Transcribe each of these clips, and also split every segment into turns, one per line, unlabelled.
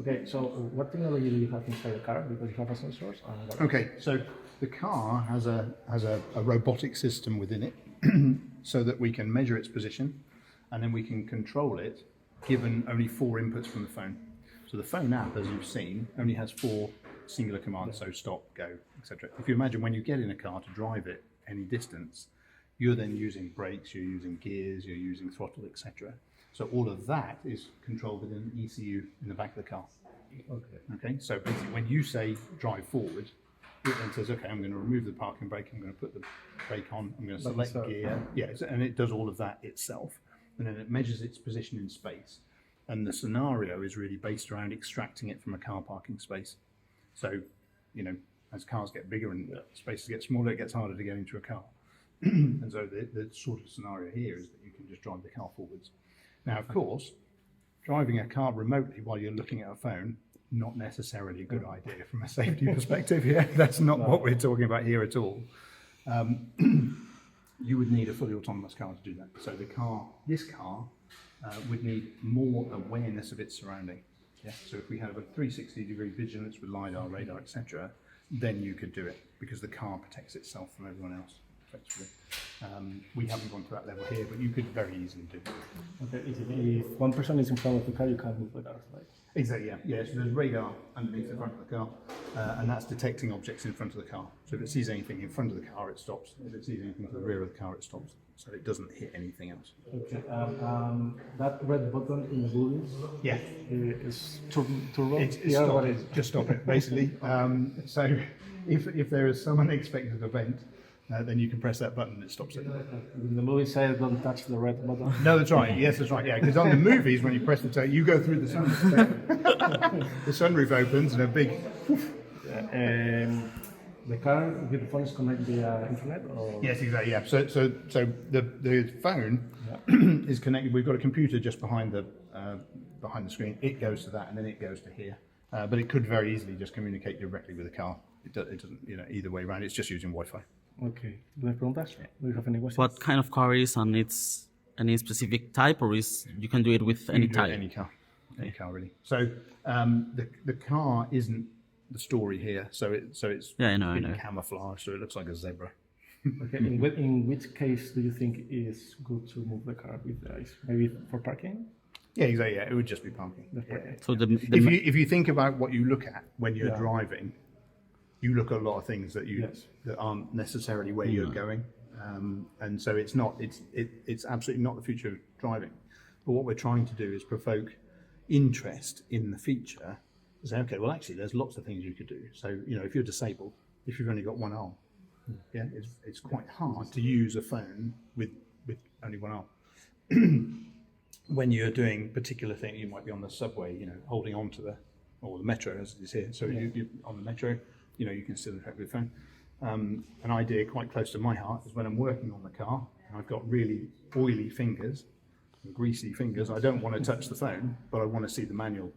Okay, so what technology do you have inside the car? Because you have sensors.
Okay, so the car has a robotic system within it, so that we can measure its position, and then we can control it, given only 4 inputs from the phone. So the phone app, as you've seen, only has 4 singular commands, so stop, go, etc. If you imagine when you get in a car to drive it any distance, you're then using brakes, you're using gears, you're using throttle, etc. So all of that is controlled within an ECU in the back of the car. Okay. So basically when you say drive forward, it then says, okay, I'm going to remove the parking brake, I'm going to put the brake on, I'm going to select gear. Yeah, and it does all of that itself. And then it measures its position in space. And the scenario is really based around extracting it from a car parking space. So, as cars get bigger and spaces get smaller, it gets harder to get into a car. And so the sort of scenario here is that you can just drive the car forwards. Now, of course, driving a car remotely while you're looking at a phone, not necessarily a good idea from a safety perspective. Yeah, that's not what we're talking about here at all. You would need a fully autonomous car to do that. So this car would need more awareness of its surrounding. Yeah. So if we have a 360-degree vigilance with LiDAR, radar, etc., then you could do it because the car protects itself from everyone else, effectively. We haven't gone to that level here, but you could very easily do it.
Okay, if one person is in front of the car, you can't move the car, right?
Exactly, yeah. So there's radar underneath the front of the car, and that's detecting objects in front of the car. So if it sees anything in front of the car, it stops. If it sees anything to the rear of the car, it stops. So it doesn't hit anything else.
Okay, that red button in the movies is turbo?
It's stop. Just stop it, basically. So if there is some unexpected event, then you can press that button and it stops it.
In the movie says don't touch the red button.
No, that's right. Yes, that's right. Yeah, because on the movies, when you press the tape, you go through the sunroof. The sunroof opens and a big.
The car with the phone is connected via internet? Or?
Yes, exactly. Yeah. So the phone is connected. We've got a computer just behind the screen. It goes to that, and then it goes to here. But it could very easily just communicate directly with the car. It doesn't, either way around. It's just using Wi-Fi.
Okay. Do you have preguntas? Do you have any questions?
What kind of car is, and it's any specific type, or is you can do it with any type?
Any car really. So the car isn't the story here. So it's
I know.
camouflage, so it looks like a zebra.
Okay. In which case do you think it is good to move the car with the eyes? Maybe for parking?
Yeah, exactly. Yeah, it would just be parking.
Yeah.
So
if you think about what you look at when you're driving, you look at a lot of things that that aren't necessarily where you're going, and so it's absolutely not the future of driving. But what we're trying to do is provoke interest in the feature. Say, okay, well, actually, there's lots of things you could do. So, if you're disabled, if you've only got one arm, it's quite hard to use a phone with only one arm. When you're doing particular things, you might be on the subway, holding on to or the metro as it is here. So you're on the metro, you can still interact with the phone. An idea quite close to my heart is when I'm working on the car, and I've got really oily fingers, greasy fingers. I don't want to touch the phone, but I want to see the manual,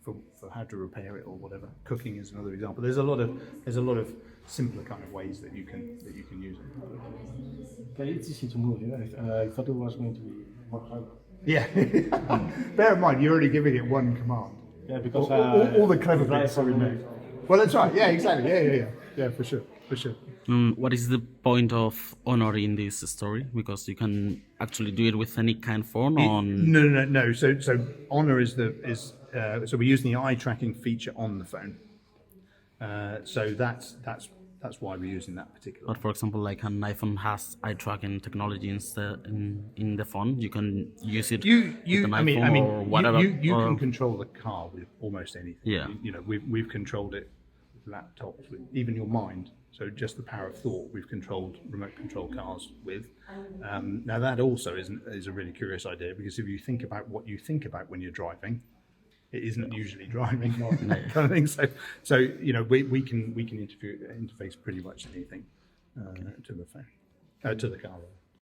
for how to repair it or whatever. Cooking is another example. There's a lot of simpler kind of ways that you can use it.
Okay, it's easy to move. I thought it was going to be more hard.
Yeah. Bear in mind, you're already giving it one command.
Yeah, because
all the clever bits are in there. Well, that's right. Yeah, exactly. Yeah, for sure.
What is the point of honor in this story? Because you can actually do it with any kind of phone.
No. So honor so we're using the eye tracking feature on the phone. So that's why we're using that particular.
But for example, like an iPhone has eye tracking technology in the phone. You can use it with an iPhone or whatever.
You can control the car with almost anything.
Yeah.
We've controlled it with laptops, with even your mind. So just the power of thought, we've controlled remote control cars with. Now that also is a really curious idea, because if you think about what you think about when you're driving, it isn't usually driving kind of thing. So we can interface pretty much anything to the phone, to the car.